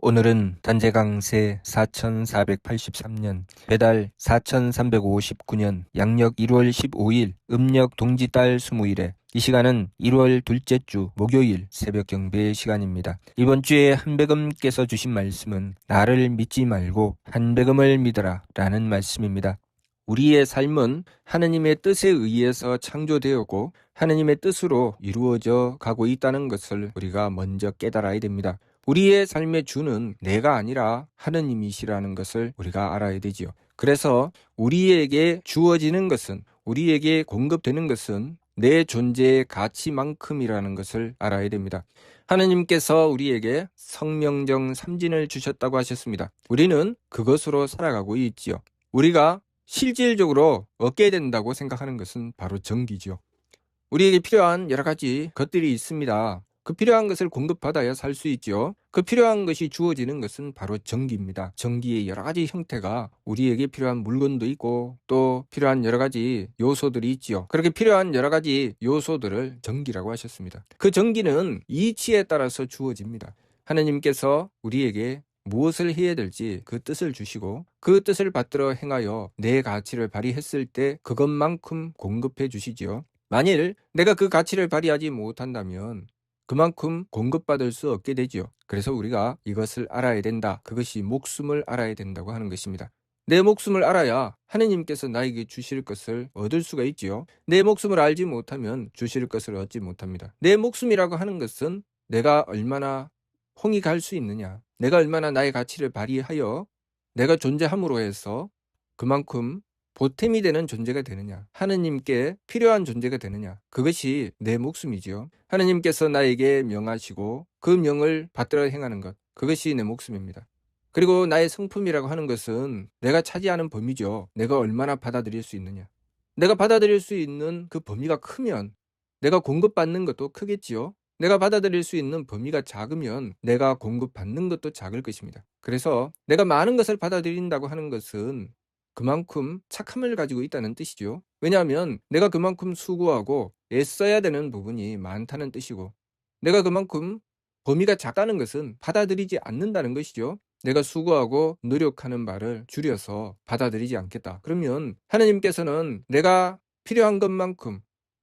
오늘은 단재강세 4483년 배달 4359년 양력 1월 15일 음력 동지달 20일에 이 시간은 1월 둘째 주 목요일 새벽 경배 시간입니다. 이번 주에 한백음께서 주신 말씀은 나를 믿지 말고 한백음을 믿어라 라는 말씀입니다. 우리의 삶은 하느님의 뜻에 의해서 창조되었고 하느님의 뜻으로 이루어져 가고 있다는 것을 우리가 먼저 깨달아야 됩니다. 우리의 삶의 주는 내가 아니라 하느님이시라는 것을 우리가 알아야 되지요. 그래서 우리에게 주어지는 것은, 우리에게 공급되는 것은 내 존재의 가치만큼이라는 것을 알아야 됩니다. 하느님께서 우리에게 성명정 삼진을 주셨다고 하셨습니다. 우리는 그것으로 살아가고 있지요. 우리가 실질적으로 얻게 된다고 생각하는 것은 바로 정기죠. 우리에게 필요한 여러 가지 것들이 있습니다. 그 필요한 것을 공급받아야 살 수 있죠. 그 필요한 것이 주어지는 것은 바로 전기입니다. 전기의 여러 가지 형태가 우리에게 필요한 물건도 있고 또 필요한 여러 가지 요소들이 있지요. 그렇게 필요한 여러 가지 요소들을 전기라고 하셨습니다. 그 전기는 이치에 따라서 주어집니다. 하나님께서 우리에게 무엇을 해야 될지 그 뜻을 주시고 그 뜻을 받들어 행하여 내 가치를 발휘했을 때 그것만큼 공급해 주시지요. 만일 내가 그 가치를 발휘하지 못한다면 그만큼 공급받을 수 없게 되지요. 그래서 우리가 이것을 알아야 된다. 그것이 목숨을 알아야 된다고 하는 것입니다. 내 목숨을 알아야 하느님께서 나에게 주실 것을 얻을 수가 있지요. 내 목숨을 알지 못하면 주실 것을 얻지 못합니다. 내 목숨이라고 하는 것은 내가 얼마나 홍이 갈 수 있느냐, 내가 얼마나 나의 가치를 발휘하여 내가 존재함으로 해서 그만큼 보탬이 되는 존재가 되느냐, 하느님께 필요한 존재가 되느냐, 그것이 내 목숨이지요. 하느님께서 나에게 명하시고 그 명을 받들어 행하는 것, 그것이 내 목숨입니다. 그리고 나의 성품이라고 하는 것은 내가 차지하는 범위죠. 내가 얼마나 받아들일 수 있느냐. 내가 받아들일 수 있는 그 범위가 크면 내가 공급받는 것도 크겠지요. 내가 받아들일 수 있는 범위가 작으면 내가 공급받는 것도 작을 것입니다. 그래서 내가 많은 것을 받아들인다고 하는 것은 그만큼 착함을 가지고 있다는 뜻이죠. 왜냐하면 내가 그만큼 수고하고 애써야 되는 부분이 많다는 뜻이고 내가 그만큼 범위가 작다는 것은 받아들이지 않는다는 것이죠. 내가 수고하고 노력하는 바를 줄여서 받아들이지 않겠다. 그러면 하느님께서는 내가 필요한 것만큼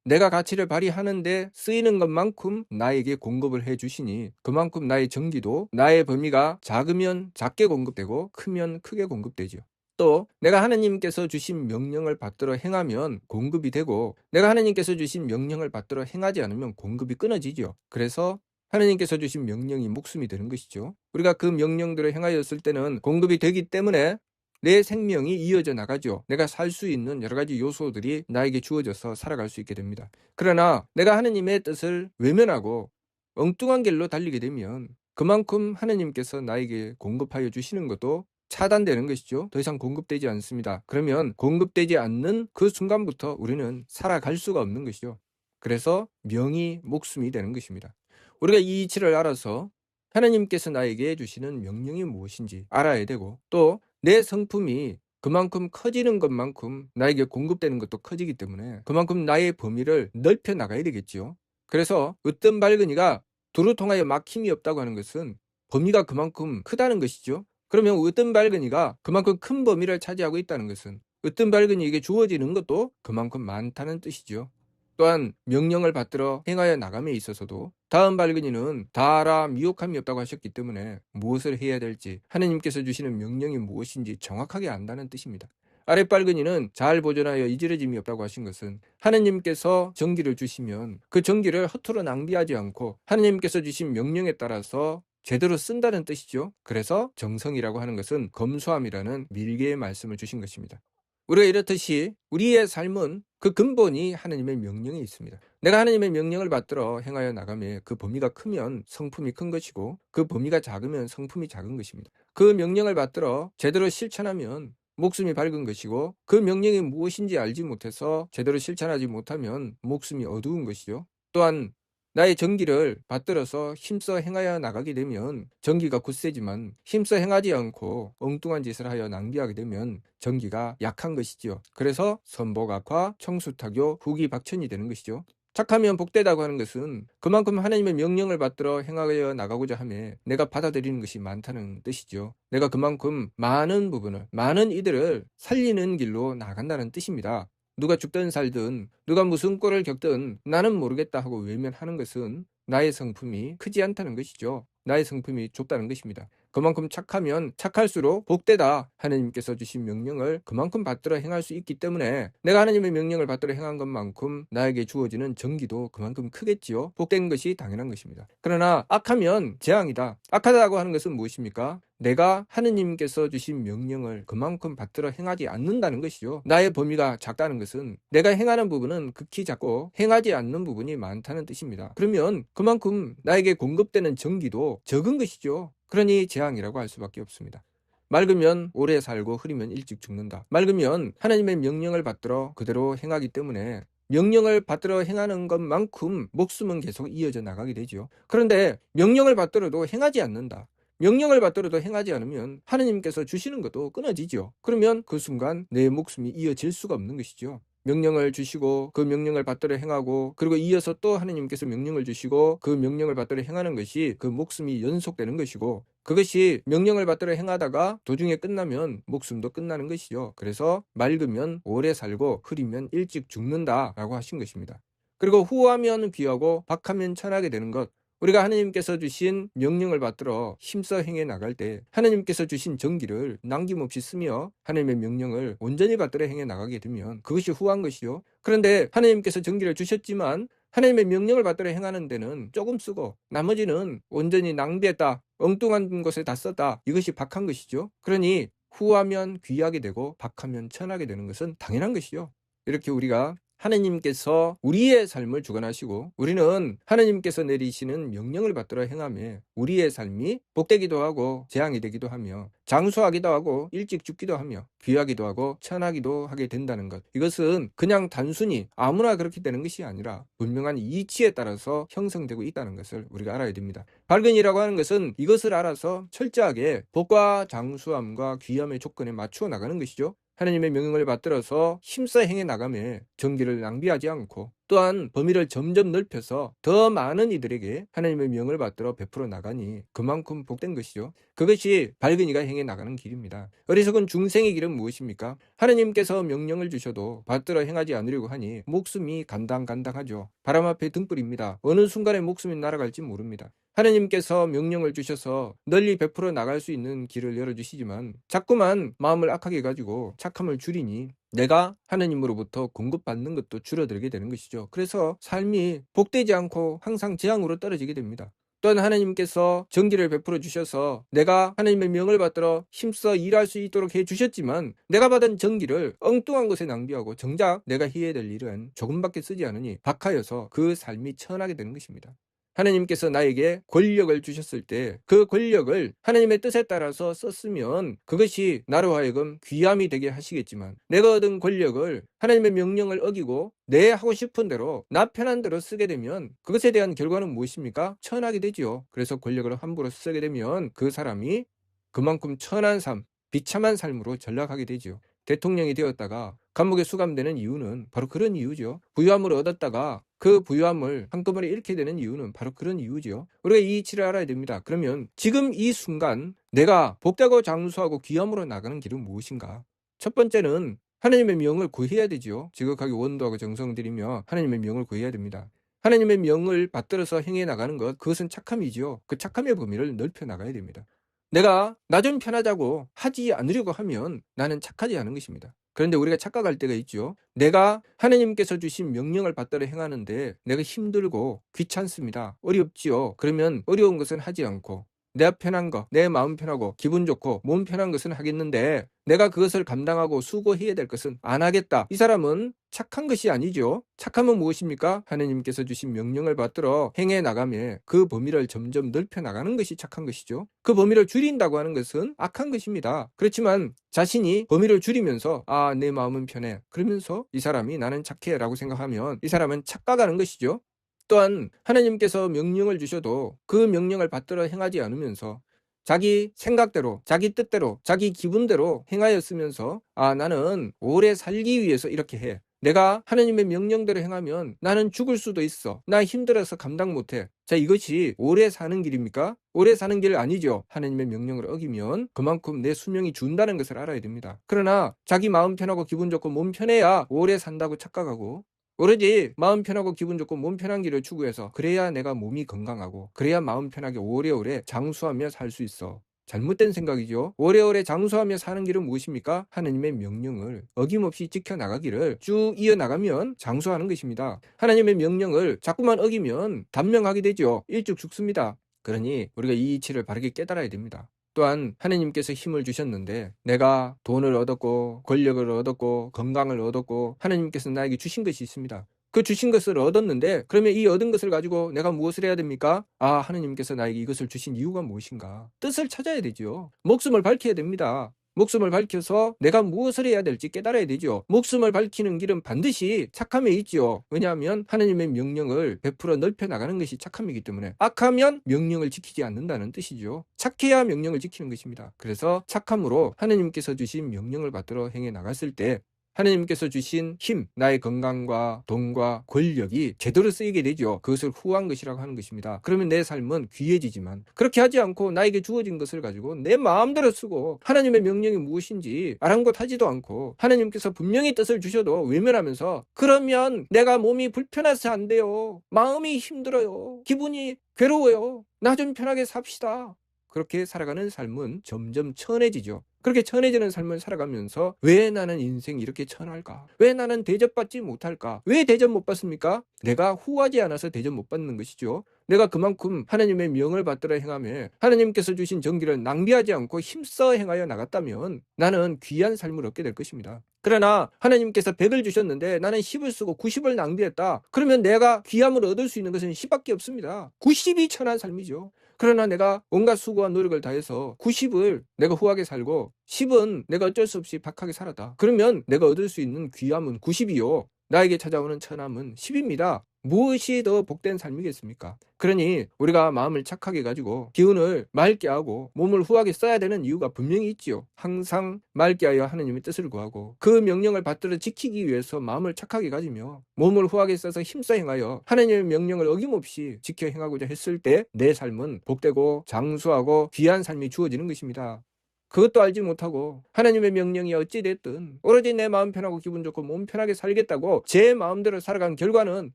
내가 가치를 발휘하는데 쓰이는 것만큼 나에게 공급을 해 주시니 그만큼 나의 전기도 나의 범위가 작으면 작게 공급되고 크면 크게 공급되죠. 또 내가 하나님께서 주신 명령을 받들어 행하면 공급이 되고 내가 하나님께서 주신 명령을 받들어 행하지 않으면 공급이 끊어지죠. 그래서 하나님께서 주신 명령이 목숨이 되는 것이죠. 우리가 그 명령들을 행하였을 때는 공급이 되기 때문에 내 생명이 이어져 나가죠. 내가 살 수 있는 여러 가지 요소들이 나에게 주어져서 살아갈 수 있게 됩니다. 그러나 내가 하느님의 뜻을 외면하고 엉뚱한 길로 달리게 되면 그만큼 하느님께서 나에게 공급하여 주시는 것도 차단되는 것이죠. 더 이상 공급되지 않습니다. 그러면 공급되지 않는 그 순간부터 우리는 살아갈 수가 없는 것이죠. 그래서 명이 목숨이 되는 것입니다. 우리가 이 이치를 알아서 하나님께서 나에게 주시는 명령이 무엇인지 알아야 되고 또 내 성품이 그만큼 커지는 것만큼 나에게 공급되는 것도 커지기 때문에 그만큼 나의 범위를 넓혀 나가야 되겠지요. 그래서 으뜸 발근이가 두루 통하여 막힘이 없다고 하는 것은 범위가 그만큼 크다는 것이죠. 그러면 으뜸 발근이가 그만큼 큰 범위를 차지하고 있다는 것은 으뜸 발근이에게 주어지는 것도 그만큼 많다는 뜻이죠. 또한 명령을 받들어 행하여 나감에 있어서도 다음 발근이는 다 알아 미혹함이 없다고 하셨기 때문에 무엇을 해야 될지 하느님께서 주시는 명령이 무엇인지 정확하게 안다는 뜻입니다. 아랫 발근이는 잘 보존하여 이지러짐이 없다고 하신 것은 하느님께서 전기를 주시면 그 전기를 허투루 낭비하지 않고 하느님께서 주신 명령에 따라서 제대로 쓴다는 뜻이죠. 그래서 정성이라고 하는 것은 검소함이라는 밀개의 말씀을 주신 것입니다. 우리가 이렇듯이 우리의 삶은 그 근본이 하느님의 명령에 있습니다. 내가 하느님의 명령을 받들어 행하여 나가며 그 범위가 크면 성품이 큰 것이고 그 범위가 작으면 성품이 작은 것입니다. 그 명령을 받들어 제대로 실천하면 목숨이 밝은 것이고 그 명령이 무엇인지 알지 못해서 제대로 실천하지 못하면 목숨이 어두운 것이죠. 또한 나의 전기를 받들어서 힘써 행하여 나가게 되면 전기가 굳세지만 힘써 행하지 않고 엉뚱한 짓을 하여 낭비하게 되면 전기가 약한 것이지요. 그래서 선복악화, 청수타교, 후기박천이 되는 것이죠. 착하면 복되다고 하는 것은 그만큼 하나님의 명령을 받들어 행하여 나가고자 하며 내가 받아들이는 것이 많다는 뜻이죠. 내가 그만큼 많은 부분을, 많은 이들을 살리는 길로 나간다는 뜻입니다. 누가 죽든 살든 누가 무슨 꼴을 겪든 나는 모르겠다 하고 외면하는 것은 나의 성품이 크지 않다는 것이죠. 나의 성품이 좁다는 것입니다. 그만큼 착하면 착할수록 복되다. 하나님께서 주신 명령을 그만큼 받들어 행할 수 있기 때문에 내가 하나님의 명령을 받들어 행한 것만큼 나에게 주어지는 정기도 그만큼 크겠지요. 복된 것이 당연한 것입니다. 그러나 악하면 재앙이다. 악하다고 하는 것은 무엇입니까? 내가 하느님께서 주신 명령을 그만큼 받들어 행하지 않는다는 것이죠. 나의 범위가 작다는 것은 내가 행하는 부분은 극히 작고 행하지 않는 부분이 많다는 뜻입니다. 그러면 그만큼 나에게 공급되는 정기도 적은 것이죠. 그러니 재앙이라고 할 수밖에 없습니다. 맑으면 오래 살고 흐리면 일찍 죽는다. 맑으면 하나님의 명령을 받들어 그대로 행하기 때문에 명령을 받들어 행하는 것만큼 목숨은 계속 이어져 나가게 되죠. 그런데 명령을 받들어도 행하지 않는다. 명령을 받들어도 행하지 않으면 하나님께서 주시는 것도 끊어지죠. 그러면 그 순간 내 목숨이 이어질 수가 없는 것이죠. 명령을 주시고 그 명령을 받들어 행하고 그리고 이어서 또 하나님께서 명령을 주시고 그 명령을 받들어 행하는 것이 그 목숨이 연속되는 것이고 그것이 명령을 받들어 행하다가 도중에 끝나면 목숨도 끝나는 것이죠. 그래서 맑으면 오래 살고 흐리면 일찍 죽는다라고 하신 것입니다. 그리고 후하면 귀하고 박하면 천하게 되는 것. 우리가 하나님께서 주신 명령을 받들어 힘써 행해 나갈 때 하나님께서 주신 정기를 남김없이 쓰며 하나님의 명령을 온전히 받들어 행해 나가게 되면 그것이 후한 것이요. 그런데 하나님께서 정기를 주셨지만 하나님의 명령을 받들어 행하는 데는 조금 쓰고 나머지는 온전히 낭비했다. 엉뚱한 곳에 다 썼다. 이것이 박한 것이죠. 그러니 후하면 귀하게 되고 박하면 천하게 되는 것은 당연한 것이죠. 이렇게 우리가 하나님께서 우리의 삶을 주관하시고 우리는 하나님께서 내리시는 명령을 받들어 행하며 우리의 삶이 복되기도 하고 재앙이 되기도 하며 장수하기도 하고 일찍 죽기도 하며 귀하기도 하고 천하기도 하게 된다는 것. 이것은 그냥 단순히 아무나 그렇게 되는 것이 아니라 분명한 이치에 따라서 형성되고 있다는 것을 우리가 알아야 됩니다. 발근이라고 하는 것은 이것을 알아서 철저하게 복과 장수함과 귀함의 조건에 맞추어 나가는 것이죠. 하나님의 명령을 받들어서 힘써 행해 나가며 정기를 낭비하지 않고 또한 범위를 점점 넓혀서 더 많은 이들에게 하나님의 명을 받들어 베풀어 나가니 그만큼 복된 것이죠. 그것이 발근이가 행해 나가는 길입니다. 어리석은 중생의 길은 무엇입니까? 하나님께서 명령을 주셔도 받들어 행하지 않으려고 하니 목숨이 간당간당하죠. 바람 앞에 등불입니다. 어느 순간에 목숨이 날아갈지 모릅니다. 하나님께서 명령을 주셔서 널리 베풀어 나갈 수 있는 길을 열어주시지만 자꾸만 마음을 악하게 가지고 착함을 줄이니 내가 하나님으로부터 공급받는 것도 줄어들게 되는 것이죠. 그래서 삶이 복되지 않고 항상 재앙으로 떨어지게 됩니다. 또한 하나님께서 정기를 베풀어 주셔서 내가 하나님의 명을 받들어 힘써 일할 수 있도록 해주셨지만 내가 받은 정기를 엉뚱한 것에 낭비하고 정작 내가 해야 될 일은 조금밖에 쓰지 않으니 박하여서 그 삶이 천하게 되는 것입니다. 하나님께서 나에게 권력을 주셨을 때 그 권력을 하나님의 뜻에 따라서 썼으면 그것이 나로 하여금 귀함이 되게 하시겠지만 내가 얻은 권력을 하나님의 명령을 어기고 내 하고 싶은 대로 나 편한 대로 쓰게 되면 그것에 대한 결과는 무엇입니까? 천하게 되지요. 그래서 권력을 함부로 쓰게 되면 그 사람이 그만큼 천한 삶, 비참한 삶으로 전락하게 되지요. 대통령이 되었다가 감옥에 수감되는 이유는 바로 그런 이유죠. 부유함을 얻었다가 그 부유함을 한꺼번에 잃게 되는 이유는 바로 그런 이유죠. 우리가 이 이치를 알아야 됩니다. 그러면 지금 이 순간 내가 복되고 장수하고 귀함으로 나가는 길은 무엇인가? 첫 번째는 하나님의 명을 구해야 되지요. 지극하게 원도하고 정성 들이며 하나님의 명을 구해야 됩니다. 하나님의 명을 받들어서 행해 나가는 것, 그것은 착함이지요. 그 착함의 범위를 넓혀 나가야 됩니다. 내가 나 좀 편하자고 하지 않으려고 하면 나는 착하지 않은 것입니다. 그런데 우리가 착각할 때가 있죠. 내가 하나님께서 주신 명령을 받들어 행하는데 내가 힘들고 귀찮습니다. 어렵지요. 그러면 어려운 것은 하지 않고 내 편한 거, 내 마음 편하고 기분 좋고 몸 편한 것은 하겠는데 내가 그것을 감당하고 수고해야 될 것은 안 하겠다. 이 사람은 착한 것이 아니죠. 착함은 무엇입니까? 하나님께서 주신 명령을 받들어 행해 나가며 그 범위를 점점 넓혀 나가는 것이 착한 것이죠. 그 범위를 줄인다고 하는 것은 악한 것입니다. 그렇지만 자신이 범위를 줄이면서 내 마음은 편해. 그러면서 이 사람이 나는 착해 라고 생각하면 이 사람은 착각하는 것이죠. 또한 하나님께서 명령을 주셔도 그 명령을 받들어 행하지 않으면서 자기 생각대로, 자기 뜻대로, 자기 기분대로 행하였으면서 나는 오래 살기 위해서 이렇게 해. 내가 하나님의 명령대로 행하면 나는 죽을 수도 있어. 나 힘들어서 감당 못해. 자, 이것이 오래 사는 길입니까? 오래 사는 길 아니죠. 하나님의 명령을 어기면 그만큼 내 수명이 준다는 것을 알아야 됩니다. 그러나 자기 마음 편하고 기분 좋고 몸 편해야 오래 산다고 착각하고, 오로지 마음 편하고 기분 좋고 몸 편한 길을 추구해서 그래야 내가 몸이 건강하고 그래야 마음 편하게 오래오래 장수하며 살 수 있어. 잘못된 생각이죠. 오래오래 장수하며 사는 길은 무엇입니까? 하나님의 명령을 어김없이 지켜나가기를 쭉 이어나가면 장수하는 것입니다. 하나님의 명령을 자꾸만 어기면 단명하게 되죠. 일찍 죽습니다. 그러니 우리가 이 이치를 바르게 깨달아야 됩니다. 또한 하나님께서 힘을 주셨는데 내가 돈을 얻었고 권력을 얻었고 건강을 얻었고 하나님께서 나에게 주신 것이 있습니다. 그 주신 것을 얻었는데 그러면 이 얻은 것을 가지고 내가 무엇을 해야 됩니까? 아, 하나님께서 나에게 이것을 주신 이유가 무엇인가? 뜻을 찾아야 되죠. 목숨을 밝혀야 됩니다. 목숨을 밝혀서 내가 무엇을 해야 될지 깨달아야 되죠. 목숨을 밝히는 길은 반드시 착함에 있죠. 왜냐하면 하나님의 명령을 베풀어 넓혀 나가는 것이 착함이기 때문에 악하면 명령을 지키지 않는다는 뜻이죠. 착해야 명령을 지키는 것입니다. 그래서 착함으로 하나님께서 주신 명령을 받들어 행해 나갔을 때 하나님께서 주신 힘, 나의 건강과 돈과 권력이 제대로 쓰이게 되죠. 그것을 후한 것이라고 하는 것입니다. 그러면 내 삶은 귀해지지만 그렇게 하지 않고 나에게 주어진 것을 가지고 내 마음대로 쓰고 하나님의 명령이 무엇인지 아랑곳하지도 않고 하나님께서 분명히 뜻을 주셔도 외면하면서 그러면 내가 몸이 불편해서 안 돼요. 마음이 힘들어요. 기분이 괴로워요. 나 좀 편하게 삽시다. 그렇게 살아가는 삶은 점점 천해지죠. 그렇게 천해지는 삶을 살아가면서 왜 나는 인생이 이렇게 천할까? 왜 나는 대접받지 못할까? 왜 대접 못 받습니까? 내가 후하지 않아서 대접 못 받는 것이죠. 내가 그만큼 하나님의 명을 받들어 행하며 하나님께서 주신 정기를 낭비하지 않고 힘써 행하여 나갔다면 나는 귀한 삶을 얻게 될 것입니다. 그러나 하나님께서 100을 주셨는데 나는 10을 쓰고 90을 낭비했다. 그러면 내가 귀함을 얻을 수 있는 것은 10밖에 없습니다. 90이 천한 삶이죠. 그러나 내가 온갖 수고와 노력을 다해서 90을 내가 후하게 살고 10은 내가 어쩔 수 없이 박하게 살았다. 그러면 내가 얻을 수 있는 귀함은 90이요. 나에게 찾아오는 천함은 10입니다. 무엇이 더 복된 삶이겠습니까? 그러니 우리가 마음을 착하게 가지고 기운을 맑게 하고 몸을 후하게 써야 되는 이유가 분명히 있지요. 항상 맑게 하여 하나님의 뜻을 구하고 그 명령을 받들어 지키기 위해서 마음을 착하게 가지며 몸을 후하게 써서 힘써 행하여 하나님의 명령을 어김없이 지켜 행하고자 했을 때 내 삶은 복되고 장수하고 귀한 삶이 주어지는 것입니다. 그것도 알지 못하고 하나님의 명령이 어찌됐든 오로지 내 마음 편하고 기분 좋고 몸 편하게 살겠다고 제 마음대로 살아간 결과는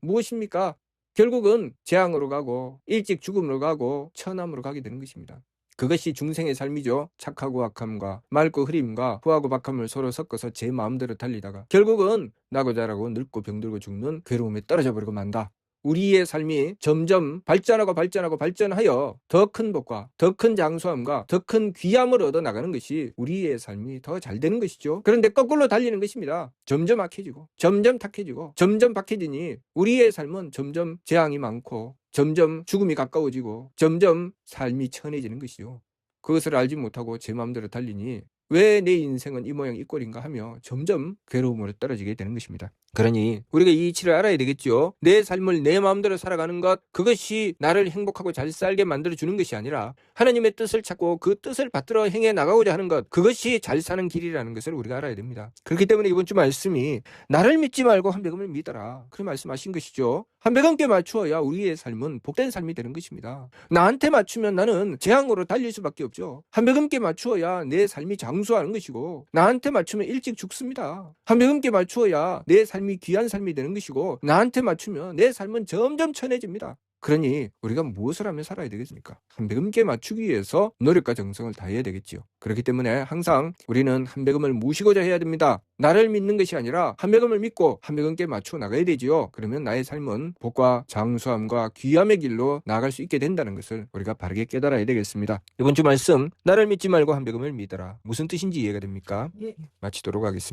무엇입니까? 결국은 재앙으로 가고 일찍 죽음으로 가고 천함으로 가게 되는 것입니다. 그것이 중생의 삶이죠. 착하고 악함과 맑고 흐림과 후하고 박함을 서로 섞어서 제 마음대로 달리다가 결국은 나고 자라고 늙고 병들고 죽는 괴로움에 떨어져 버리고 만다. 우리의 삶이 점점 발전하여 더 큰 복과 더 큰 장수함과 더 큰 귀함을 얻어 나가는 것이 우리의 삶이 더 잘 되는 것이죠. 그런데 거꾸로 달리는 것입니다. 점점 악해지고 점점 탁해지고 점점 박해지니 우리의 삶은 점점 재앙이 많고 점점 죽음이 가까워지고 점점 삶이 천해지는 것이죠. 그것을 알지 못하고 제 마음대로 달리니 왜 내 인생은 이 모양 이 꼴인가 하며 점점 괴로움으로 떨어지게 되는 것입니다. 그러니 우리가 이 이치를 알아야 되겠죠. 내 삶을 내 마음대로 살아가는 것, 그것이 나를 행복하고 잘 살게 만들어주는 것이 아니라 하나님의 뜻을 찾고 그 뜻을 받들어 행해 나가고자 하는 것, 그것이 잘 사는 길이라는 것을 우리가 알아야 됩니다. 그렇기 때문에 이번 주 말씀이 나를 믿지 말고 한백음을 믿어라, 그런 말씀하신 것이죠. 한백음께 맞추어야 우리의 삶은 복된 삶이 되는 것입니다. 나한테 맞추면 나는 재앙으로 달릴 수밖에 없죠. 한백음께 맞추어야 내 삶이 장수하는 것이고 나한테 맞추면 일찍 죽습니다. 한백음께 맞추어야 내 삶이 귀한 삶이 되는 것이고 나한테 맞추면 내 삶은 점점 천해집니다. 그러니 우리가 무엇을 하며 살아야 되겠습니까? 한백음께 맞추기 위해서 노력과 정성을 다해야 되겠지요. 그렇기 때문에 항상 우리는 한백음을 모시고자 해야 됩니다. 나를 믿는 것이 아니라 한백음을 믿고 한백음께 맞추어 나가야 되지요. 그러면 나의 삶은 복과 장수함과 귀함의 길로 나아갈 수 있게 된다는 것을 우리가 바르게 깨달아야 되겠습니다. 이번 주 말씀, 나를 믿지 말고 한백음을 믿어라. 무슨 뜻인지 이해가 됩니까? 마치도록 하겠습니다.